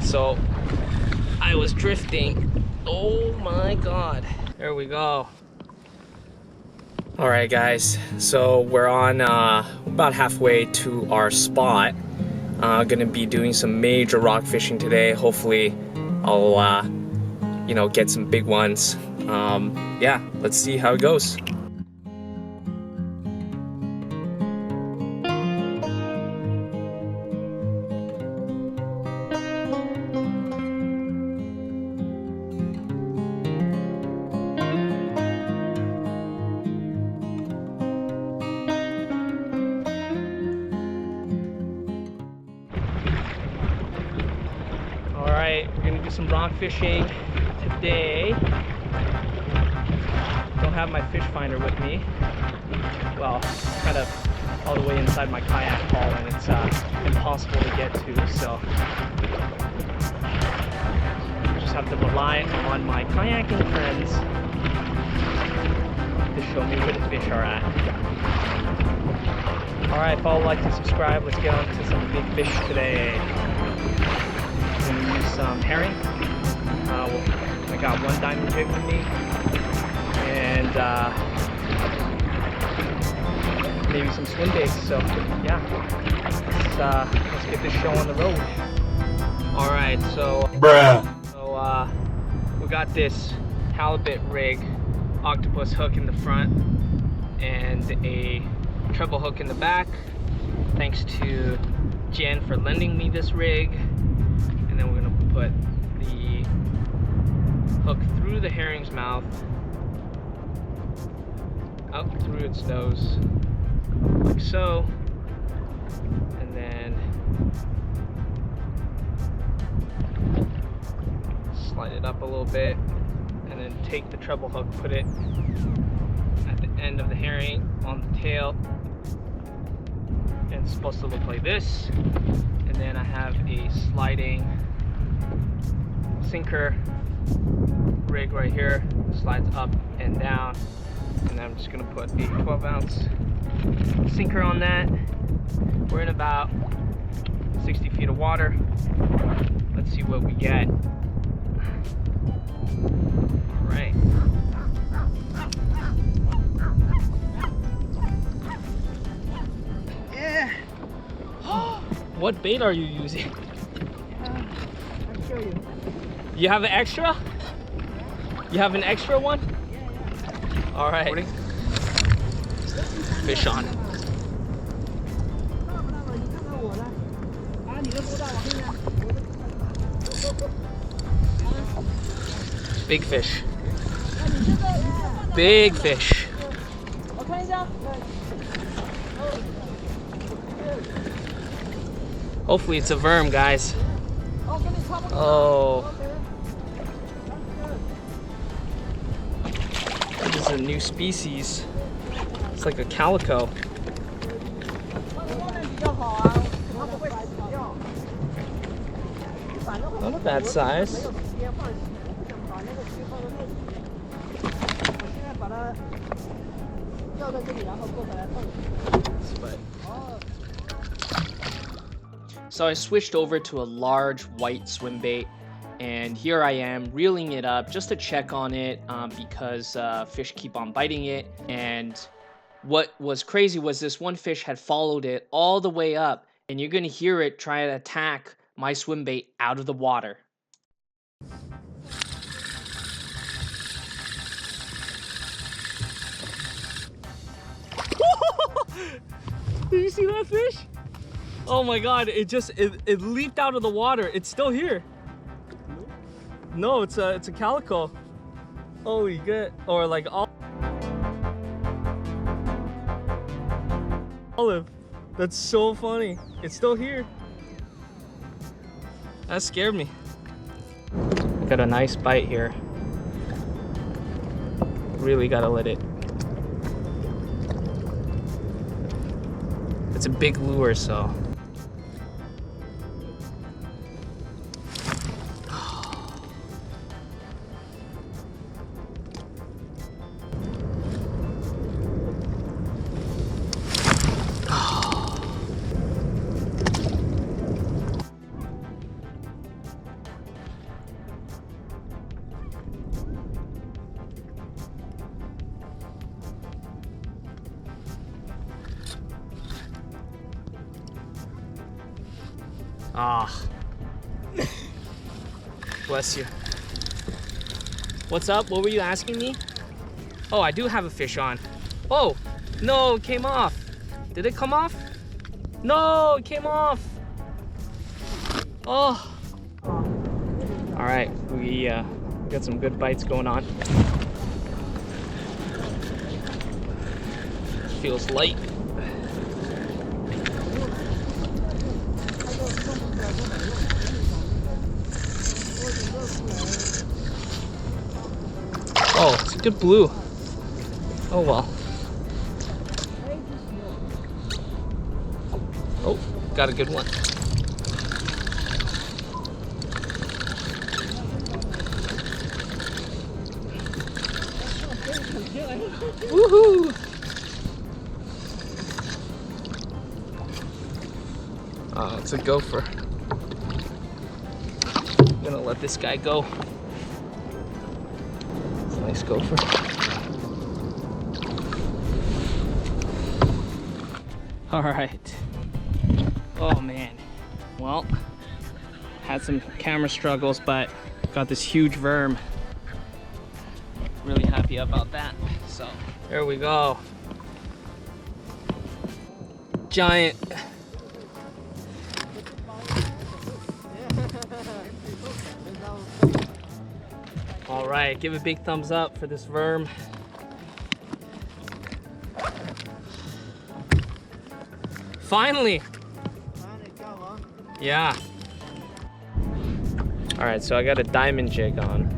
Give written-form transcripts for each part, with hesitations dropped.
So I was drifting. Oh my God. There we go. All right, guys. So we're on about halfway to our spot. Gonna be doing some major rock fishing today. Hopefully I'll, you know, get some big ones. Yeah, let's see how it goes. Alright, we're gonna do some rock fishing today. Don't have my fish finder with me. Well, kind of all the way inside my kayak hull, and it's impossible to get to, so just have to rely on my kayaking friends to show me where the fish are at. Alright, follow, like, and subscribe. Let's get on to some big fish today. I'm gonna use some herring. I got one diamond jig with me, and maybe some swim baits. So yeah, let's get this show on the road. All right, so we got this halibut rig, octopus hook in the front, and a treble hook in the back. Thanks to Jen for lending me this rig. And then we're gonna put the hook through the herring's mouth, out through its nose, like so, and then slide it up a little bit, and then take the treble hook, put it at the end of the herring on the tail, and it's supposed to look like this. And then I have a sliding sinker rig right here, slides up and down, and I'm just gonna put a 12-ounce sinker on that. We're in about 60 feet of water. Let's see what we get. All right. Yeah. What bait are you using? I'll show you. You have an extra? You have an extra one? Yeah. All right. Fish on. Big fish. Big fish. Hopefully it's a worm, guys. Oh. This is a new species. It's like a calico. Not a bad size. So I switched over to a large white swim bait, and here I am reeling it up just to check on it because fish keep on biting it. And what was crazy was this one fish had followed it all the way up, and you're gonna hear it try to attack my swim bait out of the water. Did you see that fish? Oh my God, it leaped out of the water. It's still here. No, it's a calico. Holy good. Or like olive. That's so funny. It's still here. That scared me. I got a nice bite here. Really gotta let it. It's a big lure, so. Ah. Bless you. What's up? What were you asking me? Oh, I do have a fish on. Oh, no, it came off. Did it come off? No, it came off. Oh. All right, we got some good bites going on. Feels light. Oh, it's a good blue. Oh well. Oh, got a good one. Woohoo! Oh, it's a gopher. I'm gonna let this guy go. It's a nice gopher. All right. Oh man. Well, had some camera struggles, but got this huge worm. Really happy about that. So there we go. Giant. All right, give a big thumbs up for this worm. Finally. Yeah. All right, so I got a diamond jig on.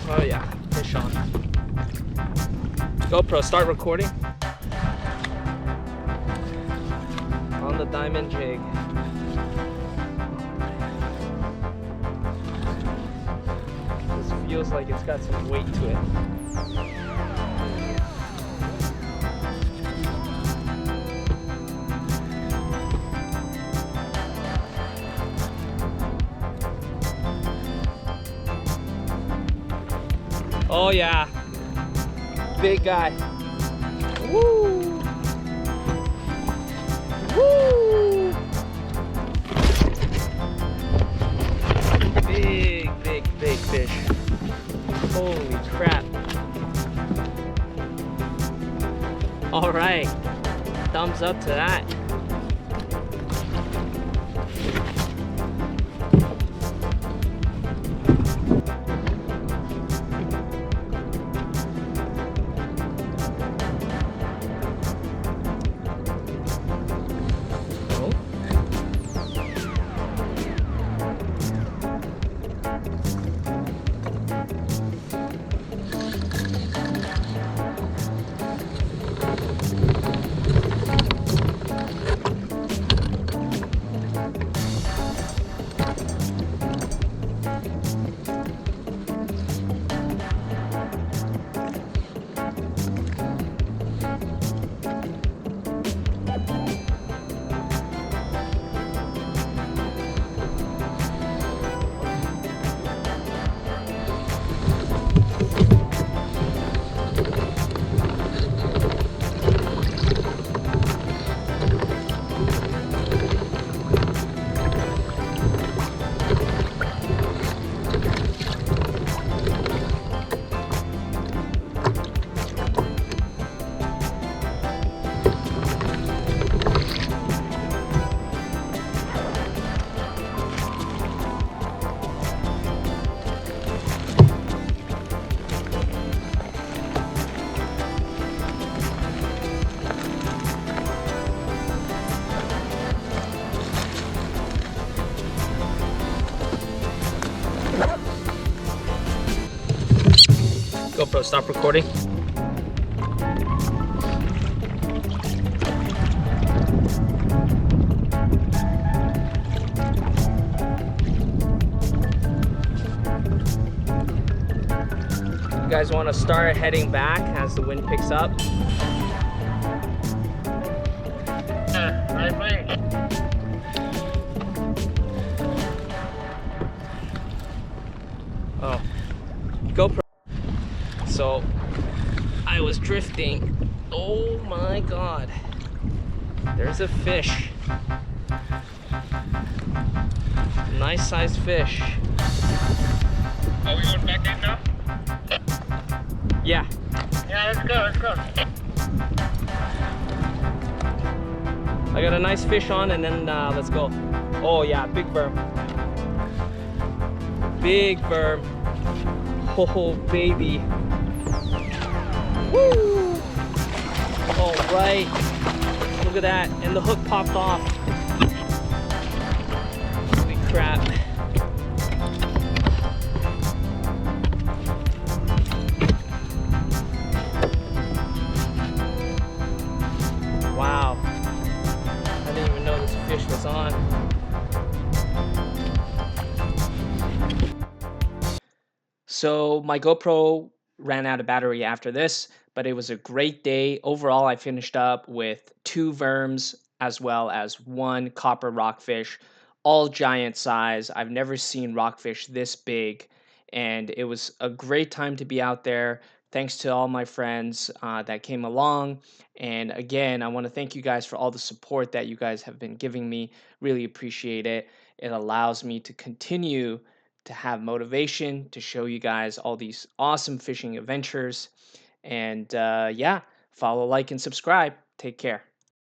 Oh yeah, fish on. GoPro, start recording. On the diamond jig. This feels like it's got some weight to it. Oh yeah, big guy. Woo! Woo! Big fish. Holy crap. All right, thumbs up to that. GoPro, stop recording. guys want to start heading back as the wind picks up? Right way. Oh, GoPro. So I was drifting. Oh my god. There's a fish. Nice sized fish. Are we going back in now? Yeah. Yeah, let's go, let's go. I got a nice fish on, and then let's go. Oh yeah, big berm. Big berm. Oh baby. Woo! All right. Look at that, and the hook popped off. Holy crap. Wow. I didn't even know this fish was on. So my GoPro ran out of battery after this, but it was a great day. Overall, I finished up with 2 verms as well as 1 copper rockfish, all giant size. I've never seen rockfish this big, and it was a great time to be out there. Thanks to all my friends that came along. And again, I want to thank you guys for all the support that you guys have been giving me. Really appreciate it. It allows me to continue to have motivation to show you guys all these awesome fishing adventures. And yeah, follow, like, and subscribe. Take care.